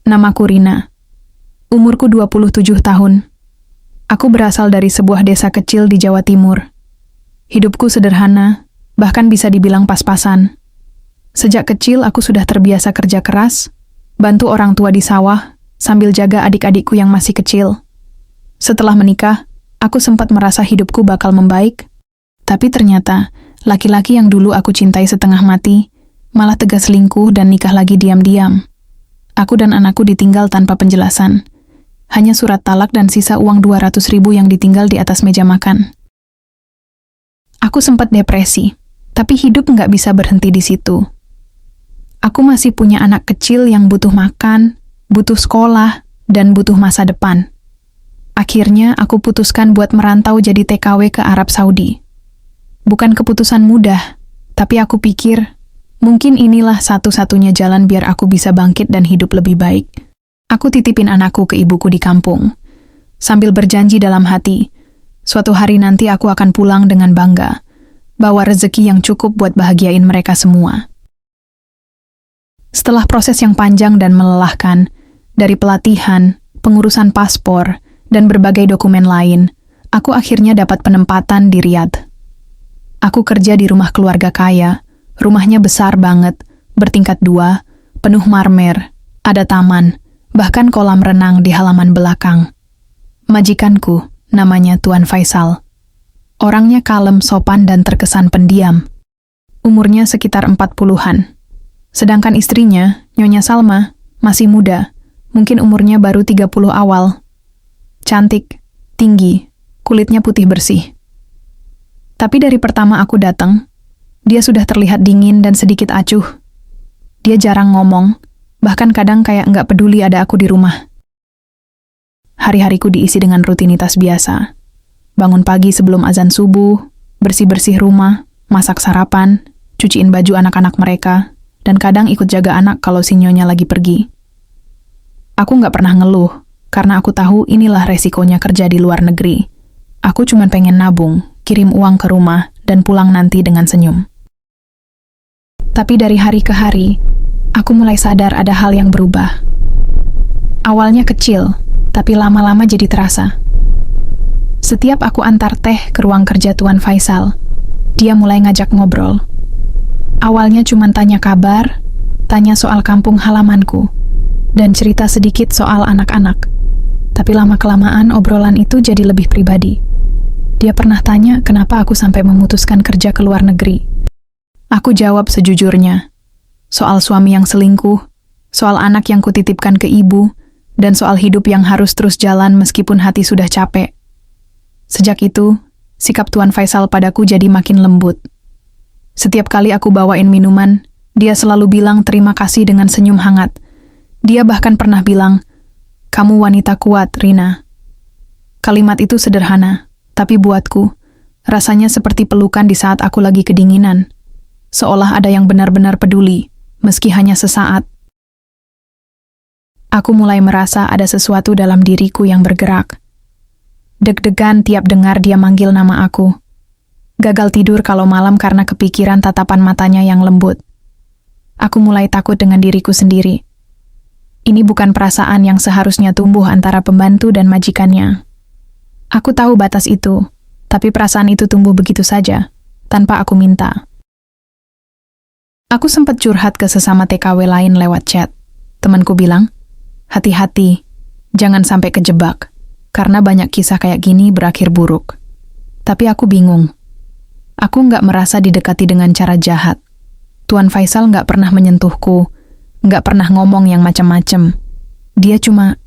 Namaku Rina. Umurku 27 tahun. Aku berasal dari sebuah desa kecil di Jawa Timur. Hidupku sederhana, bahkan bisa dibilang pas-pasan. Sejak kecil aku sudah terbiasa kerja keras, bantu orang tua di sawah, sambil jaga adik-adikku yang masih kecil. Setelah menikah, aku sempat merasa hidupku bakal membaik, tapi ternyata laki-laki yang dulu aku cintai setengah mati, malah tegas selingkuh dan nikah lagi diam-diam. Aku dan anakku ditinggal tanpa penjelasan. Hanya surat talak dan sisa uang 200.000 yang ditinggal di atas meja makan. Aku sempat depresi, tapi hidup nggak bisa berhenti di situ. Aku masih punya anak kecil yang butuh makan, butuh sekolah, dan butuh masa depan. Akhirnya aku putuskan buat merantau jadi TKW ke Arab Saudi. Bukan keputusan mudah, tapi aku pikir mungkin inilah satu-satunya jalan biar aku bisa bangkit dan hidup lebih baik. Aku titipin anakku ke ibuku di kampung, sambil berjanji dalam hati, suatu hari nanti aku akan pulang dengan bangga, bawa rezeki yang cukup buat bahagiain mereka semua. Setelah proses yang panjang dan melelahkan, dari pelatihan, pengurusan paspor, dan berbagai dokumen lain, aku akhirnya dapat penempatan di Riyadh. Aku kerja di rumah keluarga kaya, rumahnya besar banget, bertingkat 2, penuh marmer, ada taman, bahkan kolam renang di halaman belakang. Majikanku, namanya Tuan Faisal. Orangnya kalem, sopan, dan terkesan pendiam. Umurnya sekitar 40-an. Sedangkan istrinya, Nyonya Salma, masih muda, mungkin umurnya baru 30 awal. Cantik, tinggi, kulitnya putih bersih. Tapi dari pertama aku datang, dia sudah terlihat dingin dan sedikit acuh. Dia jarang ngomong, bahkan kadang kayak nggak peduli ada aku di rumah. Hari-hariku diisi dengan rutinitas biasa. Bangun pagi sebelum azan subuh, bersih-bersih rumah, masak sarapan, cuciin baju anak-anak mereka, dan kadang ikut jaga anak kalau si Nyonya lagi pergi. Aku nggak pernah ngeluh, karena aku tahu inilah resikonya kerja di luar negeri. Aku cuma pengen nabung, kirim uang ke rumah, dan pulang nanti dengan senyum. Tapi dari hari ke hari, aku mulai sadar ada hal yang berubah. Awalnya kecil, tapi lama-lama jadi terasa. Setiap aku antar teh ke ruang kerja Tuan Faisal, dia mulai ngajak ngobrol. Awalnya cuma tanya kabar, tanya soal kampung halamanku, dan cerita sedikit soal anak-anak. Tapi lama-kelamaan obrolan itu jadi lebih pribadi. Dia pernah tanya kenapa aku sampai memutuskan kerja ke luar negeri. Aku jawab sejujurnya. Soal suami yang selingkuh, soal anak yang kutitipkan ke ibu, dan soal hidup yang harus terus jalan meskipun hati sudah capek. Sejak itu, sikap Tuan Faisal padaku jadi makin lembut. Setiap kali aku bawain minuman, dia selalu bilang terima kasih dengan senyum hangat. Dia bahkan pernah bilang, "Kamu wanita kuat, Rina." Kalimat itu sederhana, tapi buatku, rasanya seperti pelukan di saat aku lagi kedinginan. Seolah ada yang benar-benar peduli, meski hanya sesaat. Aku mulai merasa ada sesuatu dalam diriku yang bergerak. Deg-degan tiap dengar dia manggil nama aku. Gagal tidur kalau malam karena kepikiran tatapan matanya yang lembut. Aku mulai takut dengan diriku sendiri. Ini bukan perasaan yang seharusnya tumbuh antara pembantu dan majikannya. Aku tahu batas itu, tapi perasaan itu tumbuh begitu saja, tanpa aku minta. Aku sempat curhat ke sesama TKW lain lewat chat. Temanku bilang, hati-hati, jangan sampai kejebak, karena banyak kisah kayak gini berakhir buruk. Tapi aku bingung. Aku nggak merasa didekati dengan cara jahat. Tuan Faisal nggak pernah menyentuhku, nggak pernah ngomong yang macam-macam. Dia cuma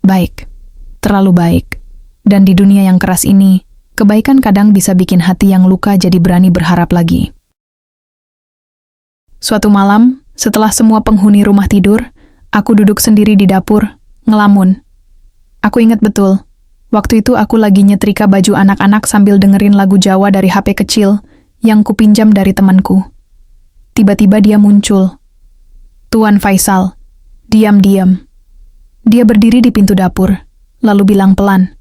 baik, terlalu baik. Dan di dunia yang keras ini, kebaikan kadang bisa bikin hati yang luka jadi berani berharap lagi. Suatu malam, setelah semua penghuni rumah tidur, aku duduk sendiri di dapur, ngelamun. Aku ingat betul. Waktu itu aku lagi nyetrika baju anak-anak sambil dengerin lagu Jawa dari HP kecil yang kupinjam dari temanku. Tiba-tiba dia muncul. Tuan Faisal. Diam-diam. Dia berdiri di pintu dapur, lalu bilang pelan,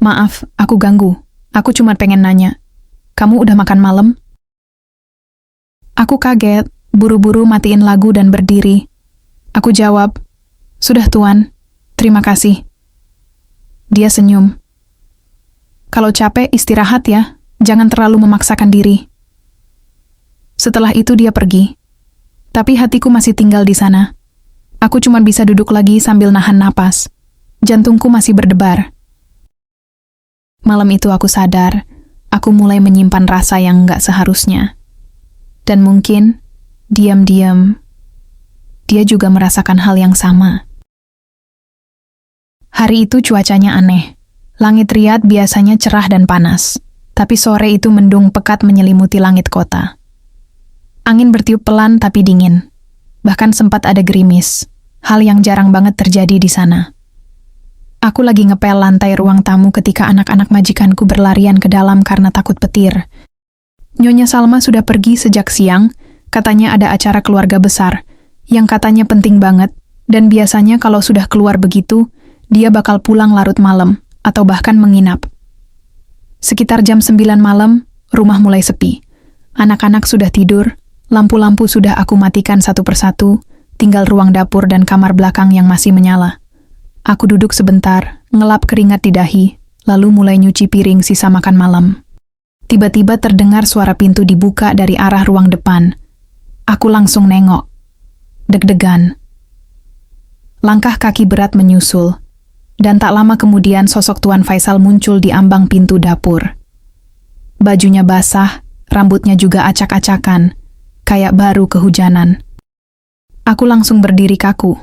"Maaf, aku ganggu. Aku cuma pengen nanya. Kamu udah makan malam?" Aku kaget, buru-buru matiin lagu dan berdiri. Aku jawab, Sudah Tuan, terima kasih. Dia senyum. Kalau capek istirahat ya, jangan terlalu memaksakan diri. Setelah itu dia pergi. Tapi hatiku masih tinggal di sana. Aku cuma bisa duduk lagi sambil nahan napas. Jantungku masih berdebar. Malam itu aku sadar, aku mulai menyimpan rasa yang nggak seharusnya. Dan mungkin, diam-diam, dia juga merasakan hal yang sama. Hari itu cuacanya aneh. Langit Riyadh biasanya cerah dan panas, tapi sore itu mendung pekat menyelimuti langit kota. Angin bertiup pelan tapi dingin. Bahkan sempat ada gerimis, hal yang jarang banget terjadi di sana. Aku lagi ngepel lantai ruang tamu ketika anak-anak majikanku berlarian ke dalam karena takut petir. Nyonya Salma sudah pergi sejak siang, katanya ada acara keluarga besar, yang katanya penting banget, dan biasanya kalau sudah keluar begitu, dia bakal pulang larut malam, atau bahkan menginap. Sekitar jam 9 malam, rumah mulai sepi. Anak-anak sudah tidur, lampu-lampu sudah aku matikan satu persatu, tinggal ruang dapur dan kamar belakang yang masih menyala. Aku duduk sebentar, ngelap keringat di dahi, lalu mulai nyuci piring sisa makan malam. Tiba-tiba terdengar suara pintu dibuka dari arah ruang depan. Aku langsung nengok. Deg-degan. Langkah kaki berat menyusul. Dan tak lama kemudian sosok Tuan Faisal muncul di ambang pintu dapur. Bajunya basah, rambutnya juga acak-acakan, kayak baru kehujanan. Aku langsung berdiri kaku.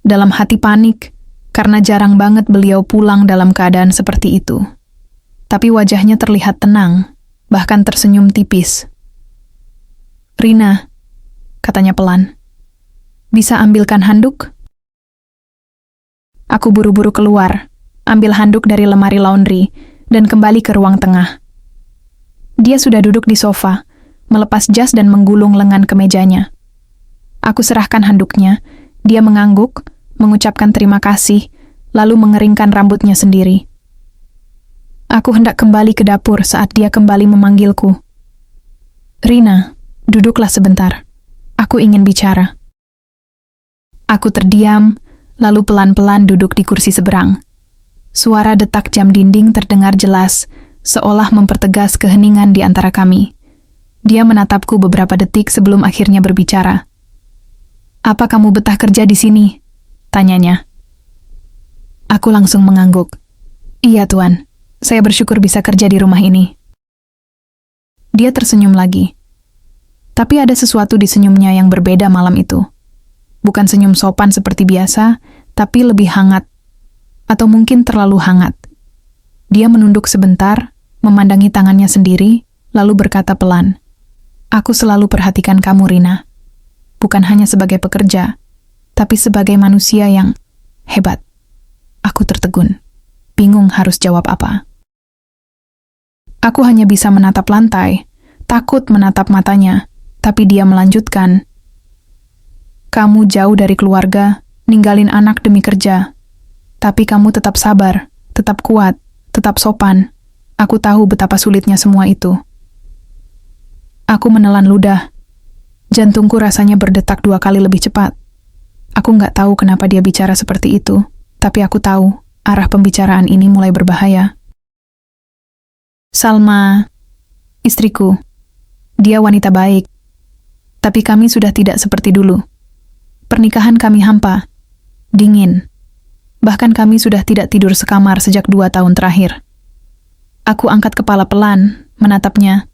Dalam hati panik, karena jarang banget beliau pulang dalam keadaan seperti itu. Tapi wajahnya terlihat tenang, bahkan tersenyum tipis. "Rina," katanya pelan, "bisa ambilkan handuk?" Aku buru-buru keluar, ambil handuk dari lemari laundry, dan kembali ke ruang tengah. Dia sudah duduk di sofa, melepas jas dan menggulung lengan ke mejanya. Aku serahkan handuknya, dia mengangguk, mengucapkan terima kasih, lalu mengeringkan rambutnya sendiri. Aku hendak kembali ke dapur saat dia kembali memanggilku. "Rina, duduklah sebentar. Aku ingin bicara." Aku terdiam, lalu pelan-pelan duduk di kursi seberang. Suara detak jam dinding terdengar jelas, seolah mempertegas keheningan di antara kami. Dia menatapku beberapa detik sebelum akhirnya berbicara. "Apa kamu betah kerja di sini?" tanyanya. Aku langsung mengangguk. "Iya, Tuan. Saya bersyukur bisa kerja di rumah ini." Dia tersenyum lagi. Tapi ada sesuatu di senyumnya yang berbeda malam itu. Bukan senyum sopan seperti biasa, tapi lebih hangat. Atau mungkin terlalu hangat. Dia menunduk sebentar, memandangi tangannya sendiri, lalu berkata pelan, "Aku selalu perhatikan kamu, Rina. Bukan hanya sebagai pekerja, tapi sebagai manusia yang hebat." Aku tertegun, bingung harus jawab apa. Aku hanya bisa menatap lantai, takut menatap matanya, tapi dia melanjutkan, "Kamu jauh dari keluarga, ninggalin anak demi kerja. Tapi kamu tetap sabar, tetap kuat, tetap sopan. Aku tahu betapa sulitnya semua itu." Aku menelan ludah. Jantungku rasanya berdetak 2 kali lebih cepat. Aku nggak tahu kenapa dia bicara seperti itu, tapi aku tahu arah pembicaraan ini mulai berbahaya. "Salma, istriku. Dia wanita baik. Tapi kami sudah tidak seperti dulu. Pernikahan kami hampa, dingin. Bahkan kami sudah tidak tidur sekamar sejak 2 tahun terakhir." Aku angkat kepala pelan, menatapnya.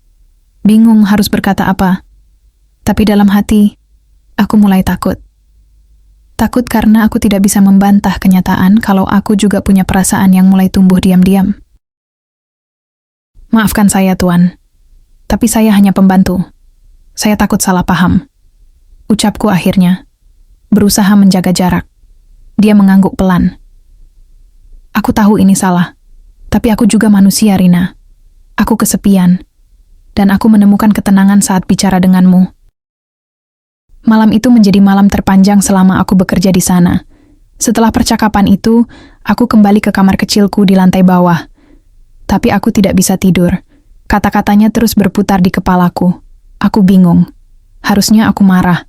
Bingung harus berkata apa. Tapi dalam hati, aku mulai takut. Takut karena aku tidak bisa membantah kenyataan kalau aku juga punya perasaan yang mulai tumbuh diam-diam. "Maafkan saya, Tuan. Tapi saya hanya pembantu. Saya takut salah paham," ucapku akhirnya. Berusaha menjaga jarak. Dia mengangguk pelan. "Aku tahu ini salah, tapi aku juga manusia, Rina. Aku kesepian, dan aku menemukan ketenangan saat bicara denganmu." Malam itu menjadi malam terpanjang selama aku bekerja di sana. Setelah percakapan itu, aku kembali ke kamar kecilku di lantai bawah. Tapi aku tidak bisa tidur. Kata-katanya terus berputar di kepalaku. Aku bingung. Harusnya aku marah.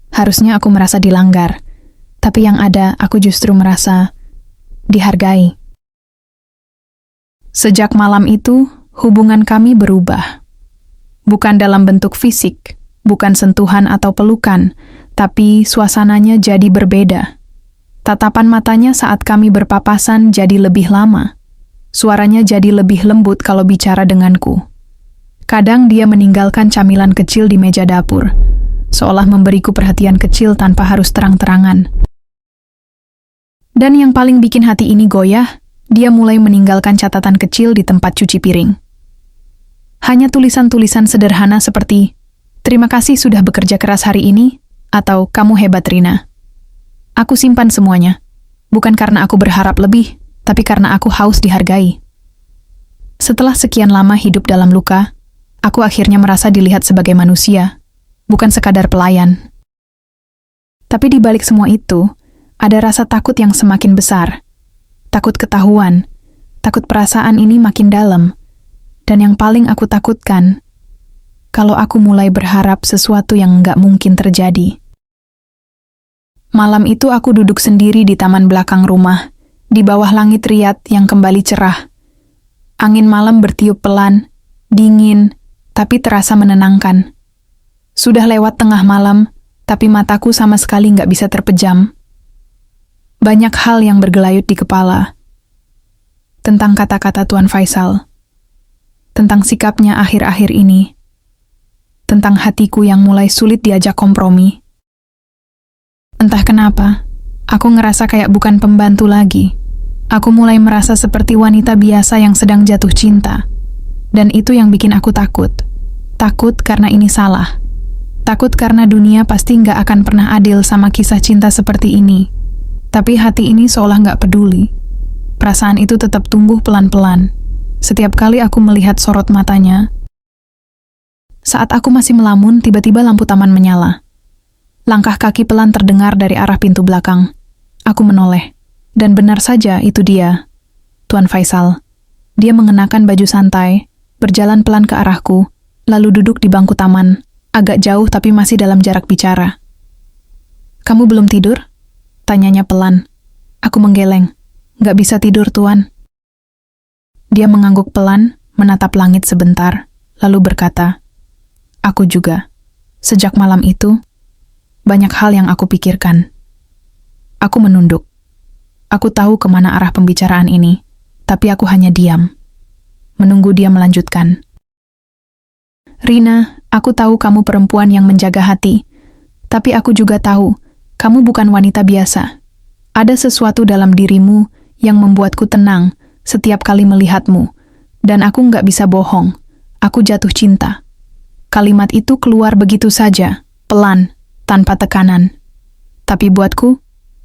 Harusnya aku merasa dilanggar. Tapi yang ada, aku justru merasa dihargai. Sejak malam itu, hubungan kami berubah. Bukan dalam bentuk fisik, bukan sentuhan atau pelukan, tapi suasananya jadi berbeda. Tatapan matanya saat kami berpapasan jadi lebih lama. Suaranya jadi lebih lembut kalau bicara denganku. Kadang dia meninggalkan camilan kecil di meja dapur, seolah memberiku perhatian kecil tanpa harus terang-terangan. Dan yang paling bikin hati ini goyah, dia mulai meninggalkan catatan kecil di tempat cuci piring. Hanya tulisan-tulisan sederhana seperti, "Terima kasih sudah bekerja keras hari ini," atau "Kamu hebat, Rina." Aku simpan semuanya, bukan karena aku berharap lebih, tapi karena aku haus dihargai. Setelah sekian lama hidup dalam luka, aku akhirnya merasa dilihat sebagai manusia, bukan sekadar pelayan. Tapi di balik semua itu, ada rasa takut yang semakin besar. Takut ketahuan, takut perasaan ini makin dalam. Dan yang paling aku takutkan, kalau aku mulai berharap sesuatu yang nggak mungkin terjadi. Malam itu aku duduk sendiri di taman belakang rumah, di bawah langit riat yang kembali cerah. Angin malam bertiup pelan, dingin, tapi terasa menenangkan. Sudah lewat tengah malam, tapi mataku sama sekali nggak bisa terpejam. Banyak hal yang bergelayut di kepala. Tentang kata-kata Tuan Faisal. Tentang sikapnya akhir-akhir ini. Tentang hatiku yang mulai sulit diajak kompromi. Entah kenapa, aku ngerasa kayak bukan pembantu lagi. Aku mulai merasa seperti wanita biasa yang sedang jatuh cinta. Dan itu yang bikin aku takut. Takut karena ini salah. Takut karena dunia pasti nggak akan pernah adil sama kisah cinta seperti ini. Tapi hati ini seolah nggak peduli. Perasaan itu tetap tumbuh pelan-pelan. Setiap kali aku melihat sorot matanya. Saat aku masih melamun, tiba-tiba lampu taman menyala. Langkah kaki pelan terdengar dari arah pintu belakang. Aku menoleh. Dan benar saja itu dia. Tuan Faisal. Dia mengenakan baju santai, berjalan pelan ke arahku, lalu duduk di bangku taman, agak jauh tapi masih dalam jarak bicara. "Kamu belum tidur?" Tanyanya pelan. Aku menggeleng. "Nggak bisa tidur, Tuan." Dia mengangguk pelan, menatap langit sebentar, lalu berkata, "Aku juga. Sejak malam itu, banyak hal yang aku pikirkan." Aku menunduk. Aku tahu kemana arah pembicaraan ini, tapi aku hanya diam. Menunggu dia melanjutkan. "Rina, aku tahu kamu perempuan yang menjaga hati, tapi aku juga tahu kamu bukan wanita biasa. Ada sesuatu dalam dirimu yang membuatku tenang setiap kali melihatmu, dan aku nggak bisa bohong. Aku jatuh cinta." Kalimat itu keluar begitu saja, pelan, tanpa tekanan. Tapi buatku,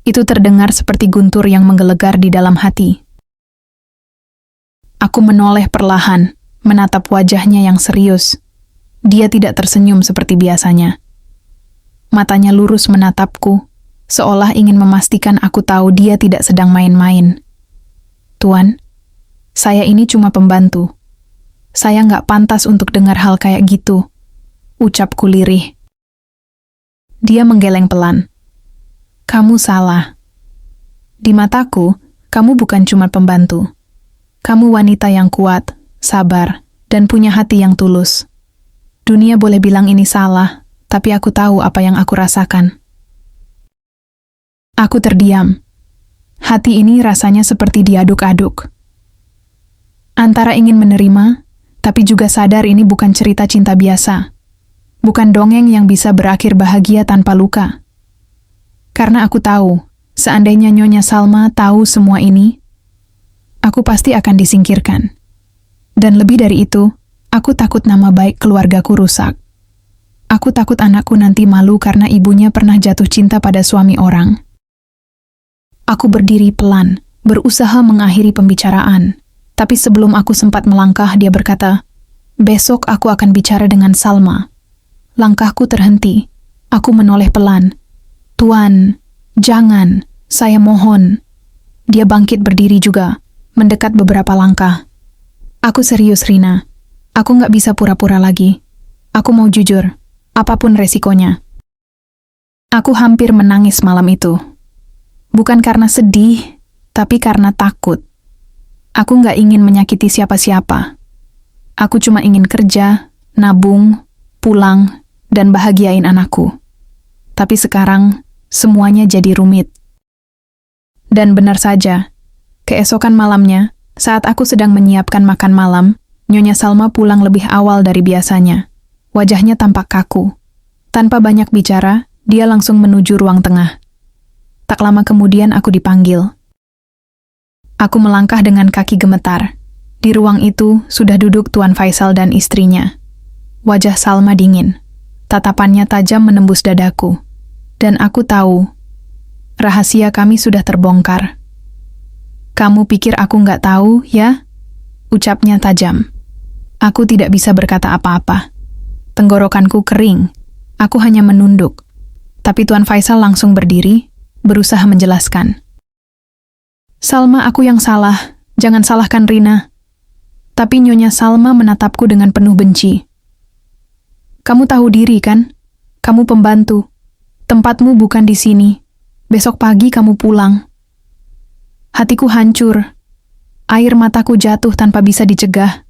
itu terdengar seperti guntur yang menggelegar di dalam hati. Aku menoleh perlahan, menatap wajahnya yang serius. Dia tidak tersenyum seperti biasanya. Matanya lurus menatapku, seolah ingin memastikan aku tahu dia tidak sedang main-main. "Tuan, saya ini cuma pembantu. Saya nggak pantas untuk dengar hal kayak gitu," ucapku lirih. Dia menggeleng pelan. "Kamu salah. Di mataku, kamu bukan cuma pembantu. Kamu wanita yang kuat, sabar, dan punya hati yang tulus. Dunia boleh bilang ini salah, tapi aku tahu apa yang aku rasakan." Aku terdiam. Hati ini rasanya seperti diaduk-aduk. Antara ingin menerima, tapi juga sadar ini bukan cerita cinta biasa. Bukan dongeng yang bisa berakhir bahagia tanpa luka. Karena aku tahu, seandainya Nyonya Salma tahu semua ini, aku pasti akan disingkirkan. Dan lebih dari itu, aku takut nama baik keluargaku rusak. Aku takut anakku nanti malu karena ibunya pernah jatuh cinta pada suami orang. Aku berdiri pelan, berusaha mengakhiri pembicaraan. Tapi sebelum aku sempat melangkah, dia berkata, "Besok aku akan bicara dengan Salma." Langkahku terhenti. Aku menoleh pelan. "Tuan, jangan, saya mohon." Dia bangkit berdiri juga, mendekat beberapa langkah. "Aku serius, Rina. Aku nggak bisa pura-pura lagi. Aku mau jujur, apapun resikonya." Aku hampir menangis malam itu. Bukan karena sedih, tapi karena takut. Aku nggak ingin menyakiti siapa-siapa. Aku cuma ingin kerja, nabung, pulang, dan bahagiain anakku. Tapi sekarang, semuanya jadi rumit. Dan benar saja, keesokan malamnya, saat aku sedang menyiapkan makan malam, Nyonya Salma pulang lebih awal dari biasanya. Wajahnya tampak kaku. Tanpa banyak bicara, dia langsung menuju ruang tengah. Tak lama kemudian aku dipanggil. Aku melangkah dengan kaki gemetar. Di ruang itu sudah duduk Tuan Faisal dan istrinya. Wajah Salma dingin. Tatapannya tajam menembus dadaku. Dan aku tahu, rahasia kami sudah terbongkar. Kamu pikir aku nggak tahu, ya? Ucapnya tajam. Aku tidak bisa berkata apa-apa. Tenggorokanku kering. Aku hanya menunduk. Tapi Tuan Faisal langsung berdiri, berusaha menjelaskan. Salma, aku yang salah. Jangan salahkan Rina. Tapi Nyonya Salma menatapku dengan penuh benci. Kamu tahu diri, kan? Kamu pembantu. Tempatmu bukan di sini. Besok pagi kamu pulang. Hatiku hancur. Air mataku jatuh tanpa bisa dicegah.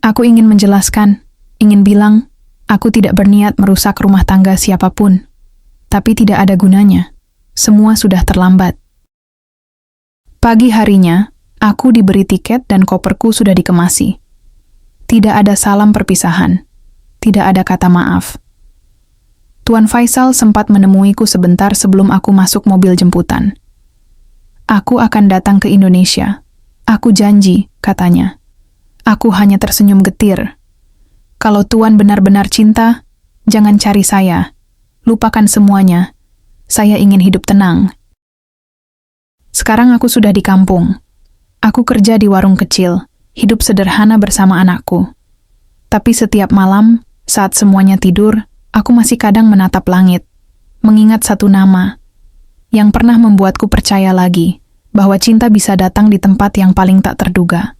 Aku ingin menjelaskan, ingin bilang, aku tidak berniat merusak rumah tangga siapapun. Tapi tidak ada gunanya. Semua sudah terlambat. Pagi harinya, aku diberi tiket dan koperku sudah dikemasi. Tidak ada salam perpisahan. Tidak ada kata maaf. Tuan Faisal sempat menemuiku sebentar sebelum aku masuk mobil jemputan. Aku akan datang ke Indonesia. Aku janji, katanya. Aku hanya tersenyum getir. Kalau Tuan benar-benar cinta, jangan cari saya. Lupakan semuanya. Saya ingin hidup tenang. Sekarang aku sudah di kampung. Aku kerja di warung kecil, hidup sederhana bersama anakku. Tapi setiap malam, saat semuanya tidur, aku masih kadang menatap langit, mengingat satu nama, yang pernah membuatku percaya lagi, bahwa cinta bisa datang di tempat yang paling tak terduga.